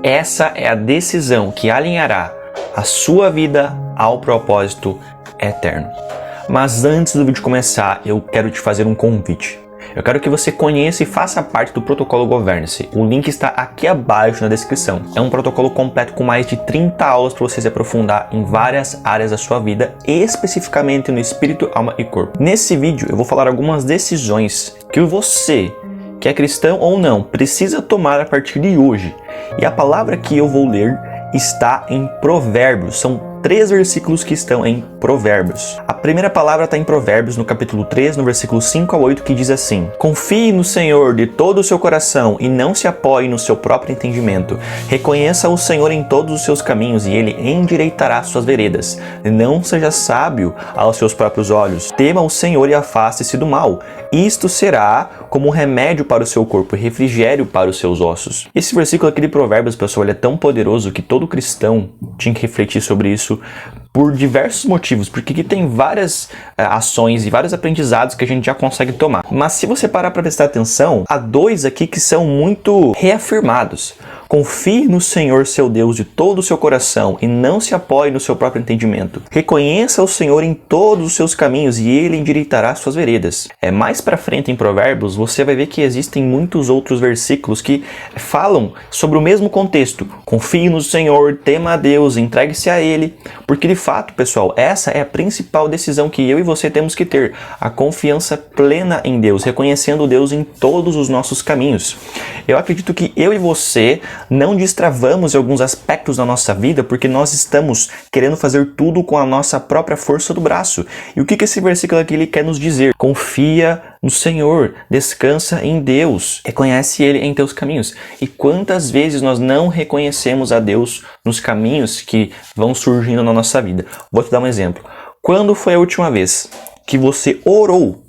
Essa é a decisão que alinhará a sua vida ao propósito eterno. Mas antes do vídeo começar, eu quero te fazer um convite. Eu quero que você conheça e faça parte do protocolo Governe-se. O link está aqui abaixo na descrição. É um protocolo completo com mais de 30 aulas para você se aprofundar em várias áreas da sua vida, especificamente no espírito, alma e corpo. Nesse vídeo eu vou falar algumas decisões que você, que é cristão ou não, precisa tomar a partir de hoje. E a palavra que eu vou ler está em Provérbios. São 3 versículos que estão em Provérbios. A primeira palavra está em Provérbios, no capítulo 3, no versículo 5 a 8, que diz assim: Confie no Senhor de todo o seu coração e não se apoie no seu próprio entendimento. Reconheça o Senhor em todos os seus caminhos e Ele endireitará suas veredas. Não seja sábio aos seus próprios olhos. Tema o Senhor e afaste-se do mal. Isto será como um remédio para o seu corpo e refrigério para os seus ossos. Esse versículo aqui de Provérbios, pessoal, ele é tão poderoso que todo cristão tinha que refletir sobre isso por diversos motivos, porque aqui tem várias ações e vários aprendizados que a gente já consegue tomar. Mas se você parar para prestar atenção, há 2 aqui que são muito reafirmados. Confie no Senhor seu Deus de todo o seu coração e não se apoie no seu próprio entendimento. Reconheça o Senhor em todos os seus caminhos e Ele endireitará suas veredas. Mais para frente em Provérbios, você vai ver que existem muitos outros versículos que falam sobre o mesmo contexto. Confie no Senhor, tema a Deus, entregue-se a Ele. Porque de fato, pessoal, essa é a principal decisão que eu e você temos que ter. A confiança plena em Deus, reconhecendo Deus em todos os nossos caminhos. Eu acredito que eu e você não destravamos em alguns aspectos da nossa vida porque nós estamos querendo fazer tudo com a nossa própria força do braço. E o que esse versículo aqui ele quer nos dizer? Confia no Senhor, descansa em Deus, reconhece Ele em teus caminhos. E quantas vezes nós não reconhecemos a Deus nos caminhos que vão surgindo na nossa vida? Vou te dar um exemplo. Quando foi a última vez que você orou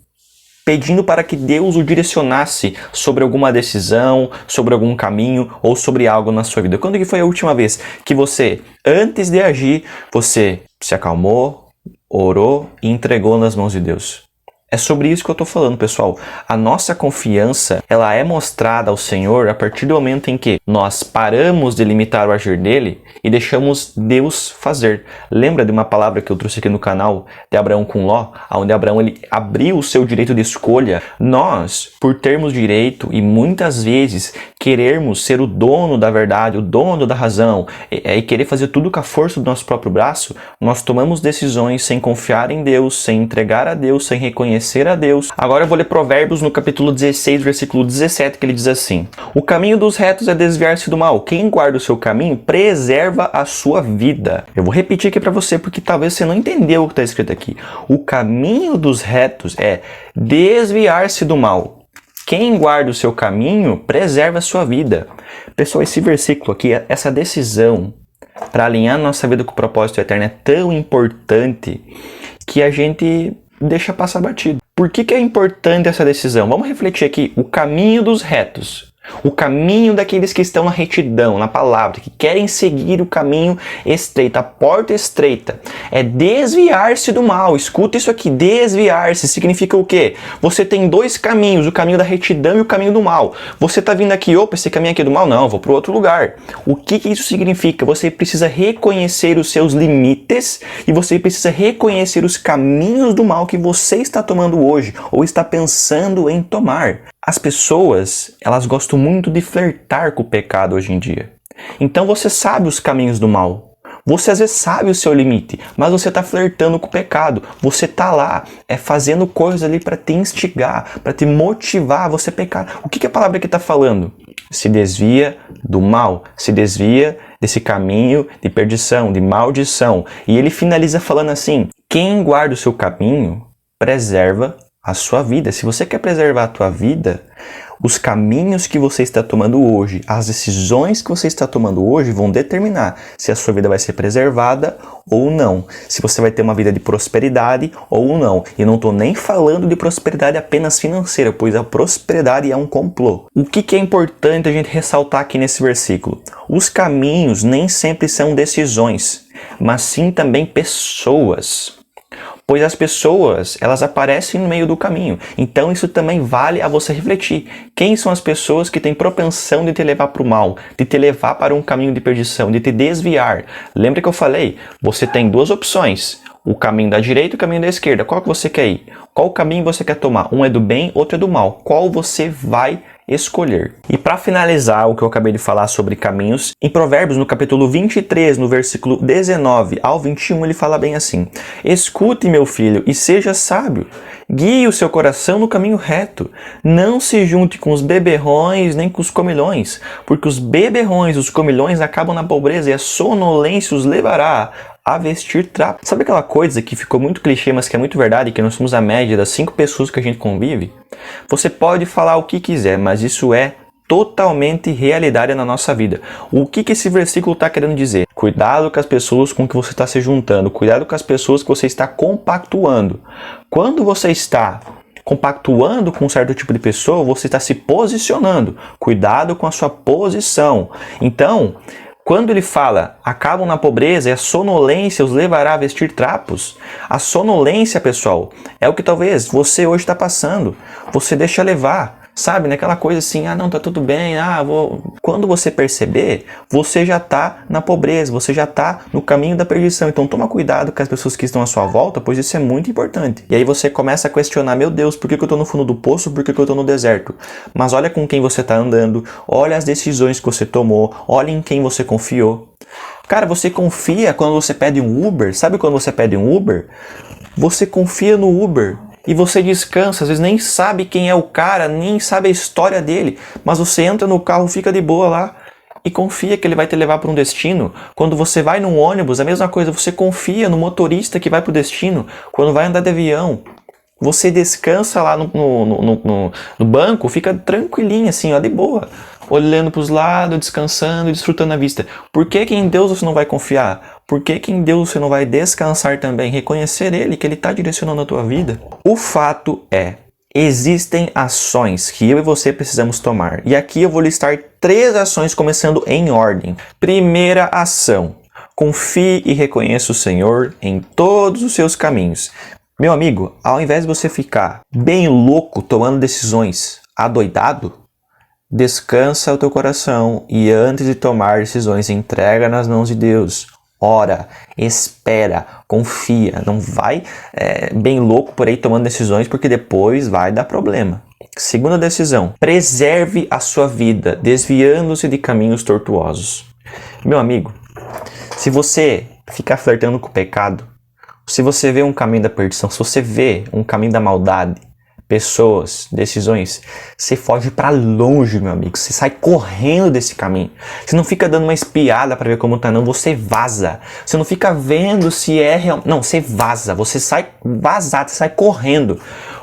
pedindo para que Deus o direcionasse sobre alguma decisão, sobre algum caminho ou sobre algo na sua vida? Quando que foi a última vez que você, antes de agir, você se acalmou, orou e entregou nas mãos de Deus? É sobre isso que eu estou falando, pessoal. A nossa confiança, ela é mostrada ao Senhor a partir do momento em que nós paramos de limitar o agir dele e deixamos Deus fazer. Lembra de uma palavra que eu trouxe aqui no canal de Abraão com Ló, onde Abraão ele abriu o seu direito de escolha? Nós, por termos direito e muitas vezes querermos ser o dono da verdade, o dono da razão e querer fazer tudo com a força do nosso próprio braço, nós tomamos decisões sem confiar em Deus, sem entregar a Deus, sem reconhecer a Deus. Agora eu vou ler Provérbios no capítulo 16, versículo 17, que ele diz assim: O caminho dos retos é desviar-se do mal. Quem guarda o seu caminho preserva a sua vida. Eu vou repetir aqui para você porque talvez você não entendeu o que está escrito aqui. O caminho dos retos é desviar-se do mal. Quem guarda o seu caminho preserva a sua vida. Pessoal, esse versículo aqui, essa decisão para alinhar nossa vida com o propósito eterno é tão importante que a gente deixa passar batido. Por que é importante essa decisão? Vamos refletir aqui. O caminho dos retos. O caminho daqueles que estão na retidão, na palavra, que querem seguir o caminho estreito, a porta estreita. É desviar-se do mal. Escuta isso aqui, desviar-se significa o quê? Você tem 2 caminhos, o caminho da retidão e o caminho do mal. Você está vindo aqui, opa, esse caminho aqui é do mal? Não, eu vou para outro lugar. O que isso significa? Você precisa reconhecer os seus limites e você precisa reconhecer os caminhos do mal que você está tomando hoje ou está pensando em tomar. As pessoas, elas gostam muito de flertar com o pecado hoje em dia. Então você sabe os caminhos do mal. Você às vezes sabe o seu limite, mas você está flertando com o pecado. Você está lá fazendo coisas ali para te instigar, para te motivar a você pecar. O que a palavra aqui está falando? Se desvia do mal, se desvia desse caminho de perdição, de maldição. E ele finaliza falando assim: quem guarda o seu caminho preserva a sua vida. Se você quer preservar a tua vida, os caminhos que você está tomando hoje, as decisões que você está tomando hoje vão determinar se a sua vida vai ser preservada ou não. Se você vai ter uma vida de prosperidade ou não. E não estou nem falando de prosperidade apenas financeira, pois a prosperidade é um complô. O que é importante a gente ressaltar aqui nesse versículo? Os caminhos nem sempre são decisões, mas sim também pessoas. pois as pessoas, elas aparecem no meio do caminho. Então isso também vale a você refletir. Quem são as pessoas que têm propensão de te levar para o mal, de te levar para um caminho de perdição, de te desviar? Lembra que eu falei? Você tem duas opções. O caminho da direita e o caminho da esquerda. Qual que você quer ir? Qual caminho você quer tomar? Um é do bem, outro é do mal. Qual você vai escolher? E para finalizar o que eu acabei de falar sobre caminhos, em Provérbios, no capítulo 23, no versículo 19 ao 21, ele fala bem assim: escute, meu filho, e seja sábio. Guie o seu coração no caminho reto. Não se junte com os beberrões nem com os comilhões, porque os beberrões e os comilhões acabam na pobreza e a sonolência os levará a vestir trapo. Sabe aquela coisa que ficou muito clichê, mas que é muito verdade, que nós somos a média das 5 pessoas que a gente convive? Você pode falar o que quiser, mas isso é totalmente realidade na nossa vida. O que esse versículo está querendo dizer? Cuidado com as pessoas com que você está se juntando, cuidado com as pessoas que você está compactuando. Quando você está compactuando com um certo tipo de pessoa, você está se posicionando. Cuidado com a sua posição. Então, quando ele fala, acabam na pobreza e a sonolência os levará a vestir trapos, a sonolência, pessoal, é o que talvez você hoje está passando. Você deixa levar, sabe? Naquela coisa assim, não, tá tudo bem, Quando você perceber, você já está na pobreza, você já está no caminho da perdição. Então toma cuidado com as pessoas que estão à sua volta, pois isso é muito importante. E aí você começa a questionar, meu Deus, por que eu estou no fundo do poço, por que eu estou no deserto? Mas olha com quem você está andando, olha as decisões que você tomou, olha em quem você confiou. Cara, você confia quando você pede um Uber, sabe quando você pede um Uber? Você confia no Uber. E você descansa, às vezes nem sabe quem é o cara, nem sabe a história dele, mas você entra no carro, fica de boa lá e confia que ele vai te levar para um destino. Quando você vai num ônibus, a mesma coisa, você confia no motorista que vai para o destino. Quando vai andar de avião, você descansa lá no banco, fica tranquilinho assim, ó, de boa, olhando para os lados, descansando e desfrutando a vista. Por que em Deus você não vai confiar? Por que em Deus você não vai descansar também? Reconhecer Ele, que Ele está direcionando a tua vida? O fato é, existem ações que eu e você precisamos tomar. E aqui eu vou listar 3 ações, começando em ordem. Primeira ação: confie e reconheça o Senhor em todos os seus caminhos. Meu amigo, ao invés de você ficar bem louco tomando decisões adoidado, descansa o teu coração e antes de tomar decisões, entrega nas mãos de Deus. Ora, espera, confia, não vai bem louco por aí tomando decisões, porque depois vai dar problema. Segunda decisão: preserve a sua vida, desviando-se de caminhos tortuosos. Meu amigo, se você ficar flertando com o pecado, se você vê um caminho da perdição, se você vê um caminho da maldade, pessoas, decisões, você foge para longe, meu amigo. Você sai correndo desse caminho. Você não fica dando uma espiada para ver como tá, não. Você vaza. Você não fica vendo se é real. Não, você vaza. Você sai vazado, você sai correndo.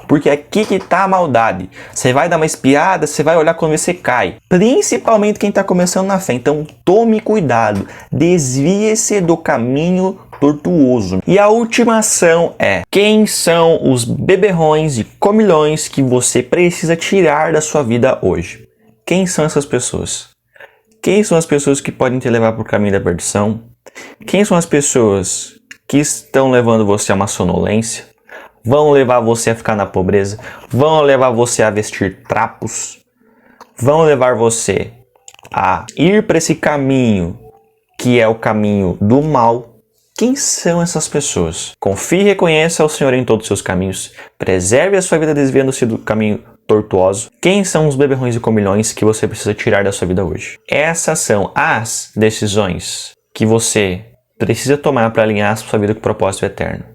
Porque aqui que tá a maldade. Você vai dar uma espiada, você vai olhar quando você cai. Principalmente quem tá começando na fé. Então tome cuidado. Desvie-se do caminho tortuoso. E a última ação é: quem são os beberrões e comilhões que você precisa tirar da sua vida hoje? Quem são essas pessoas? Quem são as pessoas que podem te levar para o caminho da perdição? Quem são as pessoas que estão levando você a uma sonolência? Vão levar você a ficar na pobreza? Vão levar você a vestir trapos? Vão levar você a ir para esse caminho que é o caminho do mal? Quem são essas pessoas? Confie e reconheça o Senhor em todos os seus caminhos. Preserve a sua vida desviando-se do caminho tortuoso. Quem são os beberrões e comilhões que você precisa tirar da sua vida hoje? Essas são as decisões que você precisa tomar para alinhar a sua vida com o propósito eterno.